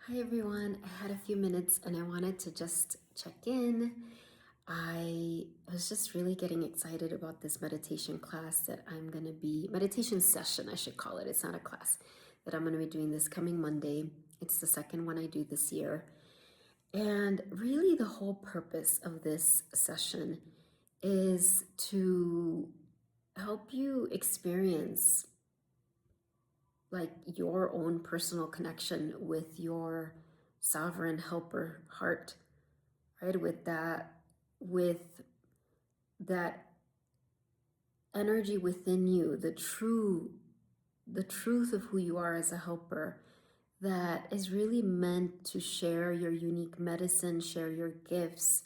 Hi everyone, I had a few minutes and I wanted to just check in. I was just really getting excited about this meditation class that meditation session, I should call it. It's not a class that I'm going to be doing this coming Monday. It's the second one I do this year. And really, the whole purpose of this session is to help you experience like your own personal connection with your sovereign helper heart, right? With that energy within you, the truth of who you are as a helper that is really meant to share your unique medicine, share your gifts,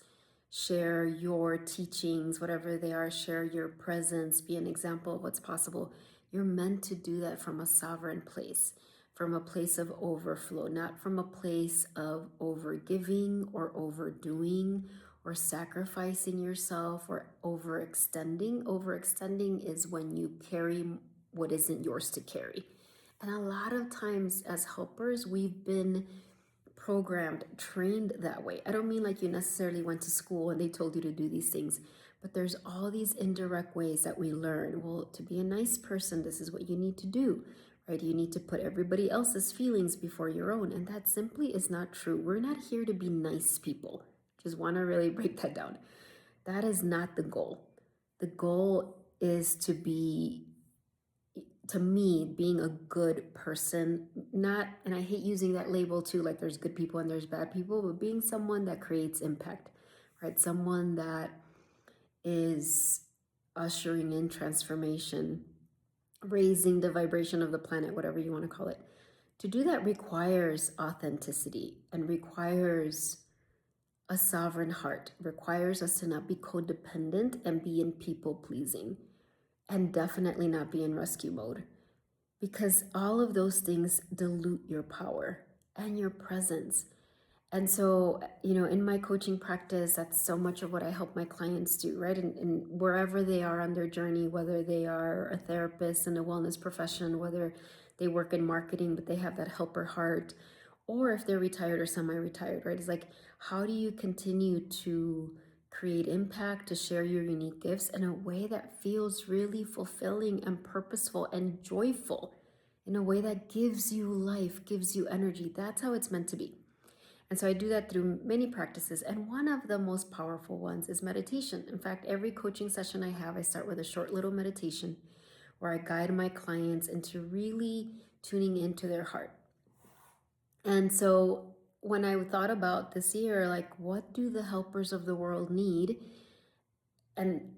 share your teachings, whatever they are, share your presence, be an example of what's possible. You're meant to do that from a sovereign place, from a place of overflow, not from a place of overgiving or overdoing or sacrificing yourself or overextending. Overextending is when you carry what isn't yours to carry. And a lot of times as helpers, we've been programmed, trained that way. I don't mean like you necessarily went to school and they told you to do these things, but there's all these indirect ways that we learn. Well, to be a nice person, this is what you need to do, right? You need to put everybody else's feelings before your own. And that simply is not true. We're not here to be nice people. Just want to really break that down. That is not the goal. The goal is to be, to me, being a good person, not, and I hate using that label too, like there's good people and there's bad people, but being someone that creates impact, right? Someone that is ushering in transformation, raising the vibration of the planet, whatever you want to call it. To do that requires authenticity and requires a sovereign heart, requires us to not be codependent and be in people pleasing, and definitely not be in rescue mode, because all of those things dilute your power and your presence. And so, in my coaching practice, that's so much of what I help my clients do, right? And wherever they are on their journey, whether they are a therapist in a wellness profession, whether they work in marketing, but they have that helper heart, or if they're retired or semi-retired, right? It's like, how do you continue to create impact, to share your unique gifts in a way that feels really fulfilling and purposeful and joyful, in a way that gives you life, gives you energy? That's how it's meant to be. And so I do that through many practices. And one of the most powerful ones is meditation. In fact, every coaching session I have, I start with a short little meditation where I guide my clients into really tuning into their heart. And so when I thought about this year, like, what do the helpers of the world need? And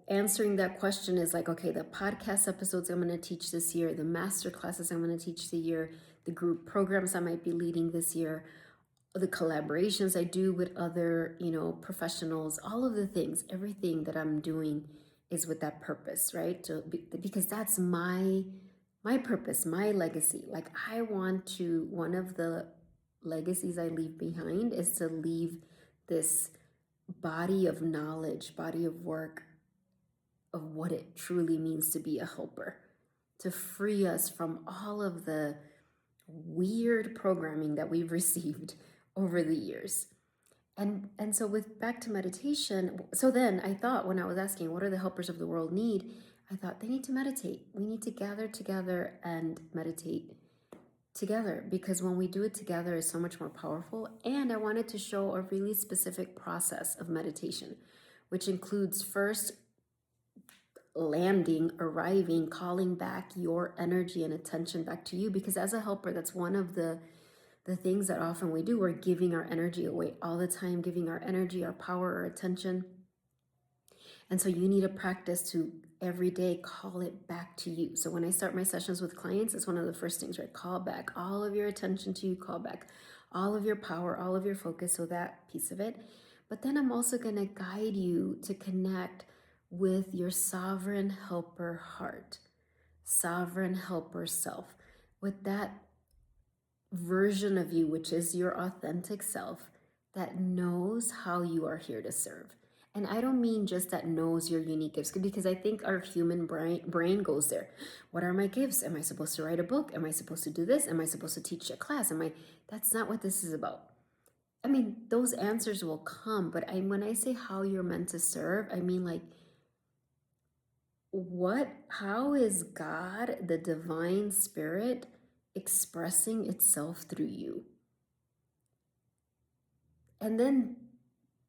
answering that question is like, okay, the podcast episodes I'm going to teach this year, the master classes I'm going to teach the year, the group programs I might be leading this year, the collaborations I do with other, professionals, all of the things, everything that I'm doing is with that purpose, right? Because that's my purpose, my legacy. Like, I want to, one of the legacies I leave behind is to leave this body of knowledge, body of work of what it truly means to be a helper, to free us from all of the weird programming that we've received over the years. And so with back to meditation, so then I thought, when I was asking what do the helpers of the world need, I thought they need to meditate. We need to gather together and meditate together, because when we do it together, it's so much more powerful. And I wanted to show a really specific process of meditation, which includes first landing, arriving, calling back your energy and attention back to you. Because as a helper, that's one of the things that often we do. We're giving our energy away all the time, giving our energy, our power, our attention. And so you need to practice to every day call it back to you. So when I start my sessions with clients, it's one of the first things, right? Call back all of your attention to you, call back all of your power, all of your focus. So that piece of it. But then I'm also going to guide you to connect with your sovereign helper heart, sovereign helper self, with that version of you, which is your authentic self, that knows how you are here to serve. And I don't mean just that knows your unique gifts, because I think our human brain goes there. What are my gifts? Am I supposed to write a book? Am I supposed to do this? Am I supposed to teach a class? That's not what this is about. I mean, those answers will come, but when I say how you're meant to serve, I mean like, how is God, the divine spirit, expressing itself through you? And then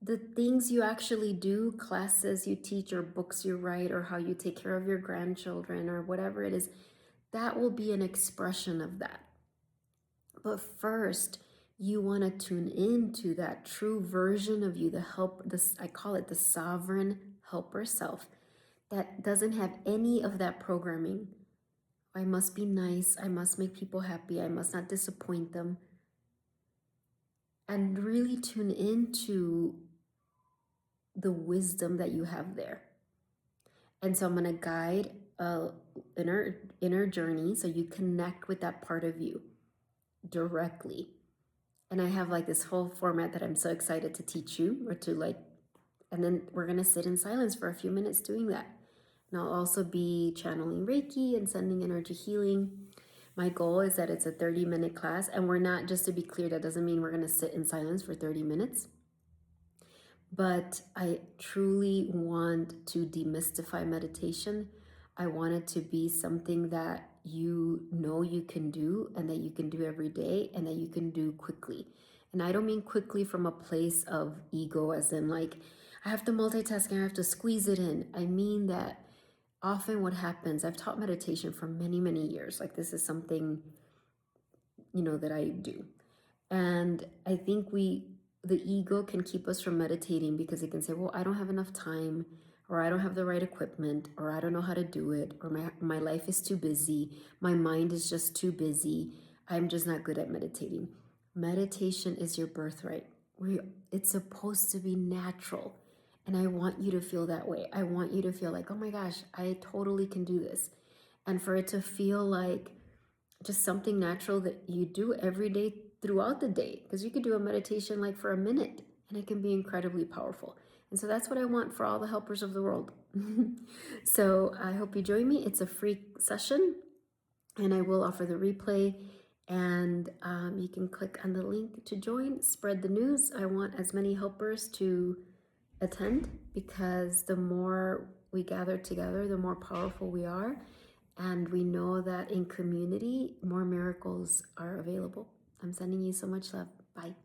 the things you actually do, classes you teach or books you write or how you take care of your grandchildren or whatever it is, that will be an expression of that. But first, you want to tune into that true version of you, I call it the sovereign helper self, that doesn't have any of that programming. I must be nice. I must make people happy. I must not disappoint them. And really tune into the wisdom that you have there. And so I'm going to guide inner journey so you connect with that part of you directly. And I have like this whole format that I'm so excited to teach you, and then we're going to sit in silence for a few minutes doing that. And I'll also be channeling Reiki and sending energy healing. My goal is that it's a 30-minute class, and we're not, just to be clear, that doesn't mean we're going to sit in silence for 30 minutes. But I truly want to demystify meditation. I want it to be something that you know you can do, and that you can do every day, and that you can do quickly. And I don't mean quickly from a place of ego, as in like, I have to multitask and I have to squeeze it in. I mean that often what happens, I've taught meditation for many, many years. Like, this is something, that I do. And I think the ego can keep us from meditating because it can say, well, I don't have enough time, or I don't have the right equipment, or I don't know how to do it, or my life is too busy. My mind is just too busy. I'm just not good at meditating. Meditation is your birthright. It's supposed to be natural. And I want you to feel that way. I want you to feel like, oh my gosh, I totally can do this. And for it to feel like just something natural that you do every day throughout the day, because you could do a meditation like for a minute and it can be incredibly powerful. And so that's what I want for all the helpers of the world. So I hope you join me. It's a free session, and I will offer the replay, and you can click on the link to join. Spread the news. I want as many helpers to attend, because the more we gather together, the more powerful we are. And we know that in community, more miracles are available. I'm sending you so much love. Bye.